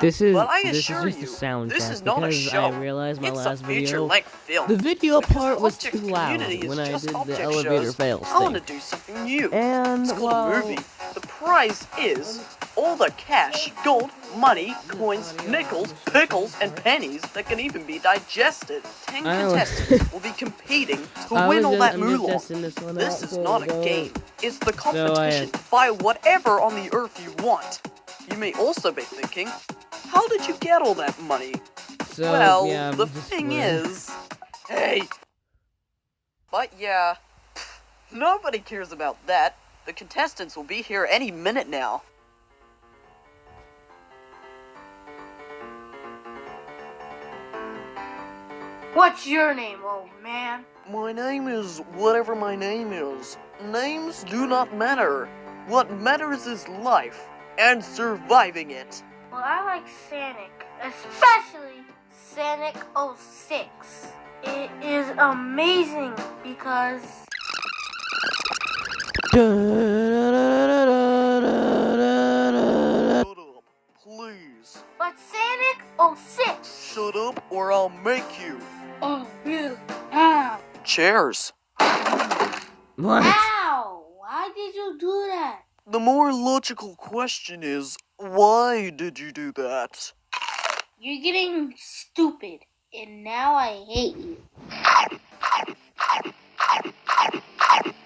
This is But I this is assure just a you, soundtrack this is not a because show. I realized my It's last a video, feature-length film. the video Because part the was object too loud community is when I just did the object elevator shows. fails I want to thing. do something new. And It's called well, a movie. The prize is all the cash, gold, money, coins, nickels, pickles, and pennies that can even be digested. 10 contestants will be competing to win all that moolah. This is not a game. It's the competition to buy whatever on the earth you want. You may also be thinking, how did you get all that money? So, Well, yeah, the thing is... Hey! But yeah, nobody cares about that. The contestants will be here any minute now. What's your name, old man? My name is whatever my name is. Names do not matter. What matters is life, and surviving it. Well, I like Sanic, especially Sanic 06. It is amazing because... Shut up, please. But Sanic 06! Shut up or I'll make you. Oh, really? Ow! Chairs. what? Ow! Why did you do that? The more logical question is, why did you do that? You're getting stupid, and now I hate you.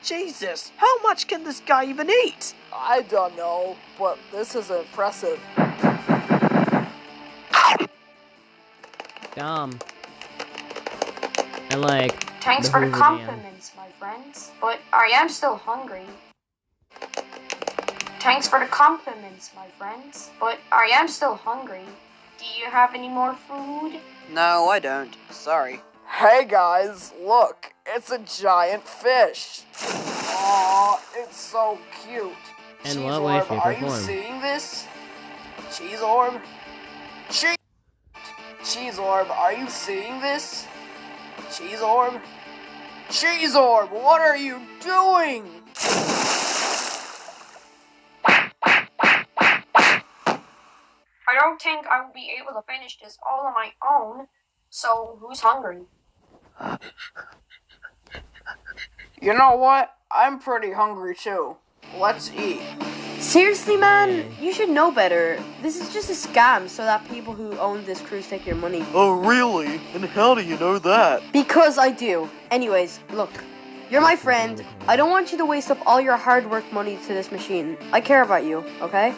Jesus, how much can this guy even eat? I don't know, but this is impressive. Dumb. I like. Thanks for the compliments, my friends, but I am still hungry. Thanks for the compliments, my friends, but I am still hungry. Do you have any more food? No, I don't. Sorry. Hey guys, look, it's a giant fish. Aw, it's so cute. In Cheese what way, Orb, shape, or are you form? seeing this? Cheese Orb? Cheese Orb, are you seeing this? Cheese Orb? Cheese Orb, what are you doing? I don't think I will be able to finish this all on my own, so who's hungry? You know what? I'm pretty hungry too. Let's eat. Seriously, man? You should know better. This is just a scam so that people who own this cruise take your money. Oh, really? And how do you know that? Because I do. Anyways, look. You're my friend. I don't want you to waste up all your hard work money to this machine. I care about you, okay?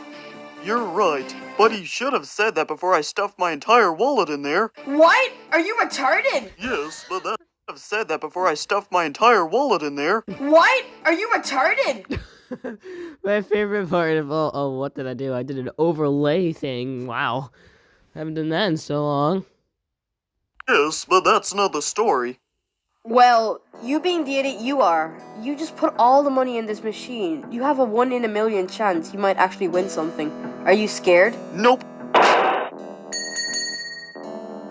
You're right, but he should have said that before I stuffed my entire wallet in there. What? Are you retarded? Yes, but that have said that before I stuffed my entire wallet in there. What? Are you retarded? My favorite part of what did I do? I did an overlay thing. Wow. I haven't done that in so long. Yes, but that's not the story. Well, you being the idiot you are, you just put all the money in this machine. You have a 1 in a million chance you might actually win something. Are you scared? Nope.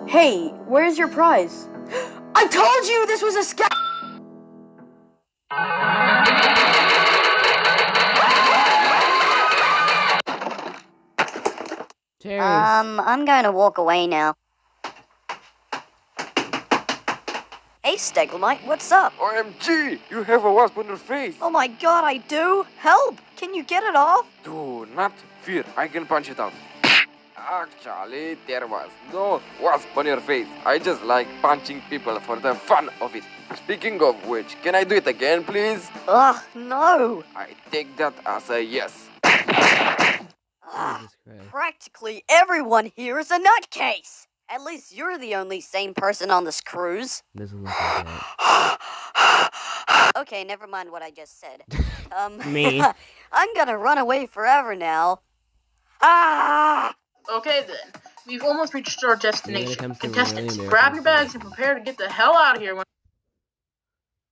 Hey, where's your prize? I told you this was a scam! Cheers. I'm going to walk away now. Hey, Stegelmite, what's up? OMG, you have a wasp on your face. Oh my god, I do? Help! Can you get it off? Do not fear, I can punch it out. Actually, there was no wasp on your face. I just like punching people for the fun of it. Speaking of which, can I do it again, please? Ugh, no! I take that as a yes. Ugh, practically everyone here is a nutcase! At least you're the only sane person on this cruise. Doesn't look like that. Okay, never mind what I just said. Me. I'm gonna run away forever now. Ah! Okay then, we've almost reached our destination. comes to Contestants, really grab your bags and prepare to get the hell out of here when...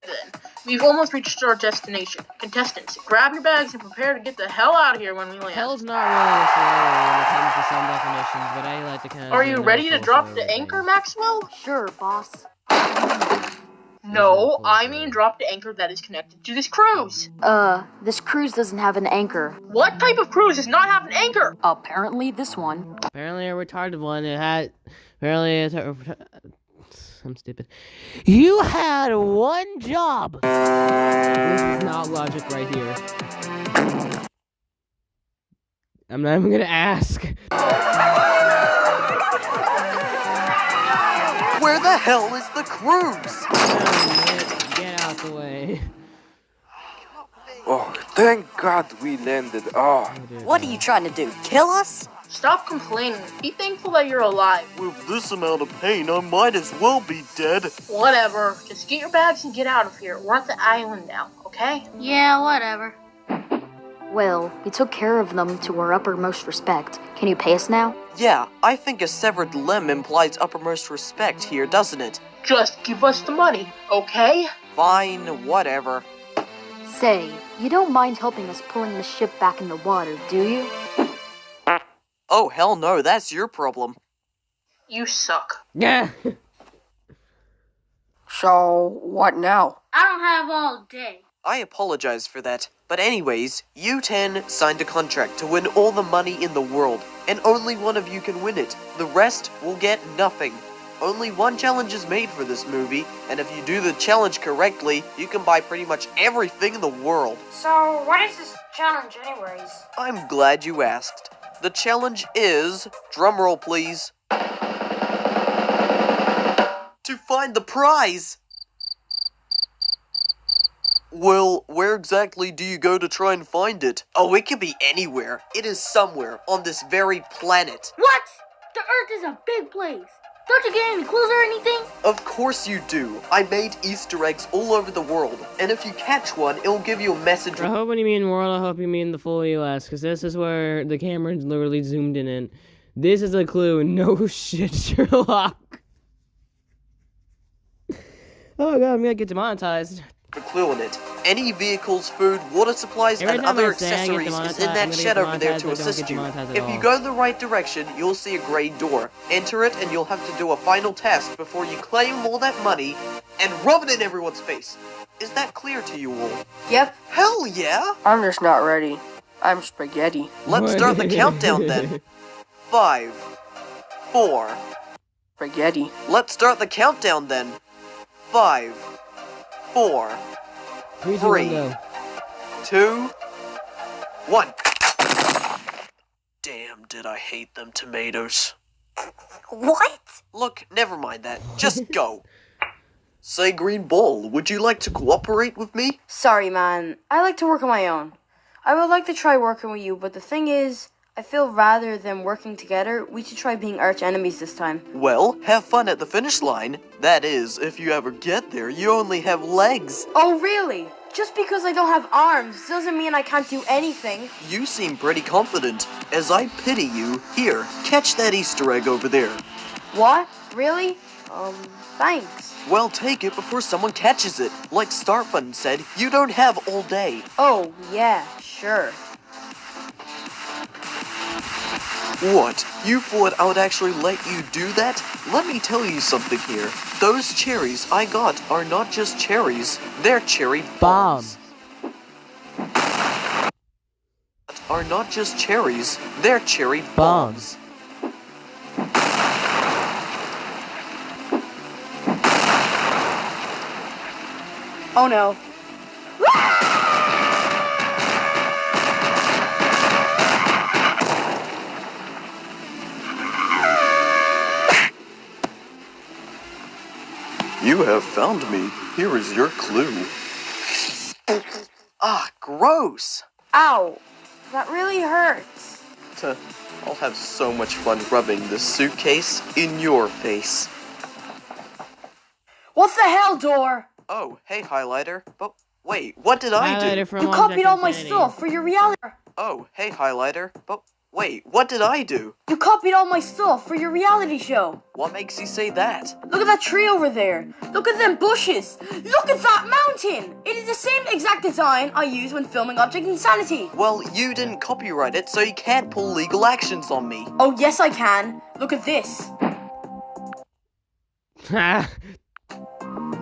Then, we've almost reached our destination. Contestants, grab your bags and prepare to get the hell out of here when we land. Hell's not really a scenario when it comes to some definitions, but I like to kind of... Are you ready to drop the anchor, Maxwell? Sure, boss. No, I mean drop the anchor that is connected to this cruise. This cruise doesn't have an anchor. What type of cruise does not have an anchor? Apparently this one. Apparently a retarded one. It had... Apparently it's... I'm stupid. You had one job! This is not logic right here. I'm not even gonna ask. Where the hell is the cruise? Get out the way. Oh, thank God we landed. Oh. What are you trying to do? Kill us? Stop complaining. Be thankful that you're alive. With this amount of pain, I might as well be dead. Whatever. Just get your bags and get out of here. We're at the island now, okay? Yeah, whatever. Well, we took care of them to our uppermost respect. Can you pay us now? Yeah, I think a severed limb implies uppermost respect here, doesn't it? Just give us the money, okay? Fine, whatever. Say, you don't mind helping us pulling the ship back in the water, do you? Oh, hell no, that's your problem. You suck. Yeah. So, what now? I don't have all day. I apologize for that. But anyways, you 10 signed a contract to win all the money in the world, and only one of you can win it. The rest will get nothing. Only one challenge is made for this movie, and if you do the challenge correctly, you can buy pretty much everything in the world. So, what is this challenge anyways? I'm glad you asked. The challenge is, drumroll please, to find the prize! Well, where exactly do you go to try and find it? Oh, it could be anywhere. It is somewhere on this very planet. What? The Earth is a big place. Don't you get any clues or anything? Of course you do. I made Easter eggs all over the world, and if you catch one, it'll give you a message. I hope when you mean world, I hope you mean the full US, because this is where the camera literally zoomed in. And this is a clue. No shit, Sherlock. Oh god, I'm gonna get demonetized. A clue in it. Any vehicles, food, water supplies, Every and time other I say I get accessories is in demonetized, I'm that gonna shed get over there to demonetized, I don't assist get you. demonetized at If you all. go in the right direction, you'll see a gray door. Enter it, and you'll have to do a final test before you claim all that money and rub it in everyone's face. Is that clear to you all? Yep. Hell yeah! I'm just not ready. I'm spaghetti. Let's start the countdown then. 5, 4. Spaghetti. Let's start the countdown then. 5, 4, 3, 2, 3, 1, go. 2, 1. Damn, did I hate them tomatoes. What? Look, never mind that. Just go. Say, Green Ball, would you like to cooperate with me? Sorry, man. I like to work on my own. I would like to try working with you, but the thing is, I feel rather than working together, we should try being arch enemies this time. Well, have fun at the finish line. That is, if you ever get there, you only have legs. Oh, really? Just because I don't have arms doesn't mean I can't do anything. You seem pretty confident. As I pity you, here, catch that Easter egg over there. What? Really? Thanks. Well, take it before someone catches it. Like Start Button said, you don't have all day. Oh, yeah, sure. What? You thought I would actually let you do that? Let me tell you something here. Those cherries I got are not just cherries, they're cherry bombs. Are not just cherries, they're cherry bombs. Oh no. You have found me. Here is your clue. Ah, gross. Ow. That really hurts. I'll have so much fun rubbing this suitcase in your face. What the hell, Door? Oh, hey, Highlighter. But wait, what did I do? Highlighter from You Long copied Jack all my Insanity. stuff for your reality. Oh, hey, Highlighter. But wait, what did I do? You copied all my stuff for your reality show. What makes you say that? Look at that tree over there. Look at them bushes. Look at that mountain. It is the same exact design I use when filming Object Insanity. Well, you didn't copyright it, so you can't pull legal actions on me. Oh, yes, I can. Look at this.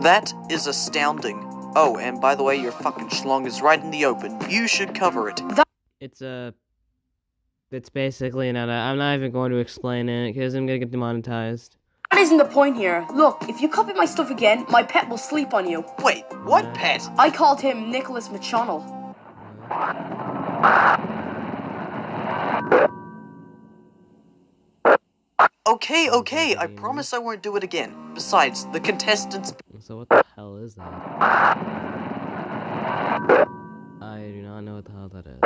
That is astounding. Oh, and by the way, your fucking schlong is right in the open. You should cover it. It's basically not. I'm not even going to explain it because I'm gonna get demonetized. That isn't the point here. Look, if you copy my stuff again, my pet will sleep on you. Wait, what pet? I called him Nicholas McConnell. Okay, I promise I won't do it again. Besides, the contestants... So what the hell is that? I do not know what the hell that is.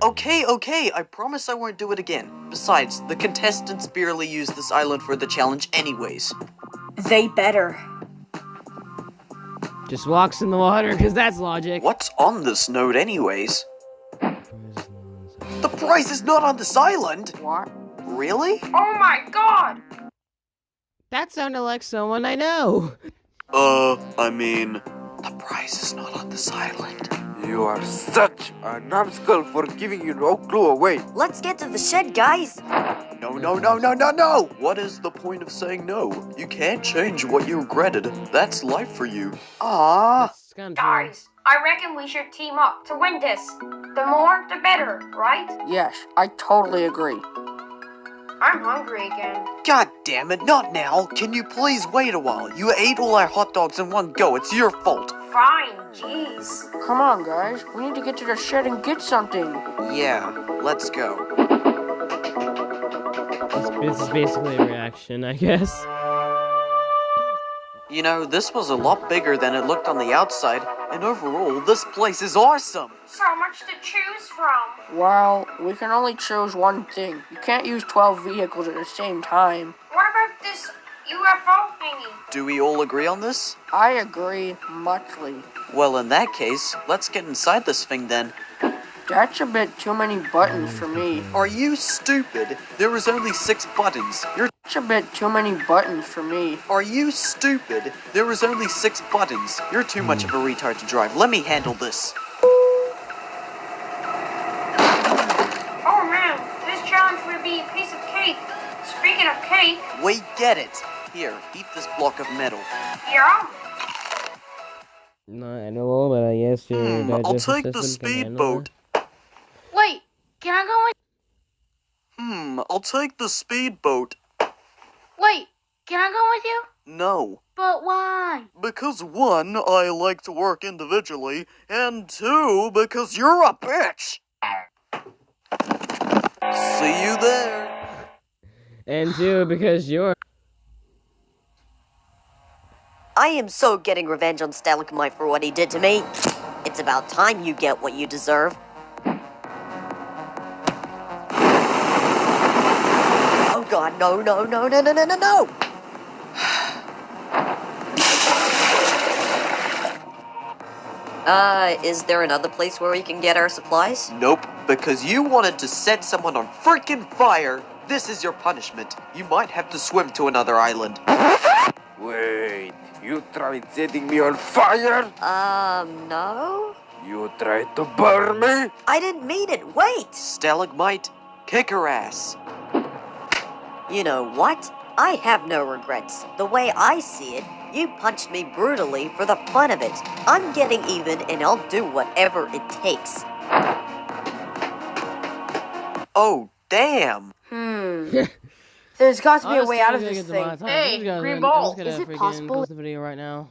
Okay, I promise I won't do it again. Besides, the contestants barely use this island for the challenge anyways. They better. Just walks in the water, because that's logic. What's on this note anyways? The prize is not on this island! What? Really? Oh my god! That sounded like someone I know. I mean... The prize is not on this island. You are such a numbskull for giving you no clue away. Let's get to the shed, guys. No. What is the point of saying no? You can't change what you regretted. That's life for you. It's kind of true. Guys, I reckon we should team up to win this. The more, the better, right? Yes, I totally agree. I'm hungry again. God damn it, not now. Can you please wait a while? You ate all our hot dogs in one go. It's your fault. Fine, jeez. Come on, guys. We need to get to the shed and get something. Yeah, let's go. This is basically a reaction, I guess. You know, this was a lot bigger than it looked on the outside, and overall, this place is awesome! So much to choose from. Well, we can only choose one thing. You can't use 12 vehicles at the same time. What about this UFO thingy? Do we all agree on this? I agree, muchly. Well, in that case, let's get inside this thing then. That's a bit too many buttons for me. Are you stupid? There is only 6 buttons. That's a bit too many buttons for me. Are you stupid? There is only 6 buttons. You're too much of a retard to drive. Let me handle this. Oh man, this challenge would be a piece of cake. Speaking of cake... We get it. Here, eat this block of metal. Yeah? Not edible, but I guess your I'll digestive take the system can handle it. speedboat. Wait, can I go with... I'll take the speedboat. Wait, can I go with you? No. But why? Because 1, I like to work individually, and 2, because you're a bitch! See you there. And 2, because you're... I am so getting revenge on Stalagmite for what he did to me. It's about time you get what you deserve. Oh god, no. Is there another place where we can get our supplies? Nope, because you wanted to set someone on freaking fire. This is your punishment. You might have to swim to another island. Wait, you tried setting me on fire? No? You tried to burn me? I didn't mean it, wait! Stalagmite, kick her ass. You know what? I have no regrets. The way I see it, you punched me brutally for the fun of it. I'm getting even and I'll do whatever it takes. Oh, damn. There's got to be a way out of this thing. Hey, green ball. Is it possible- Post the video right now.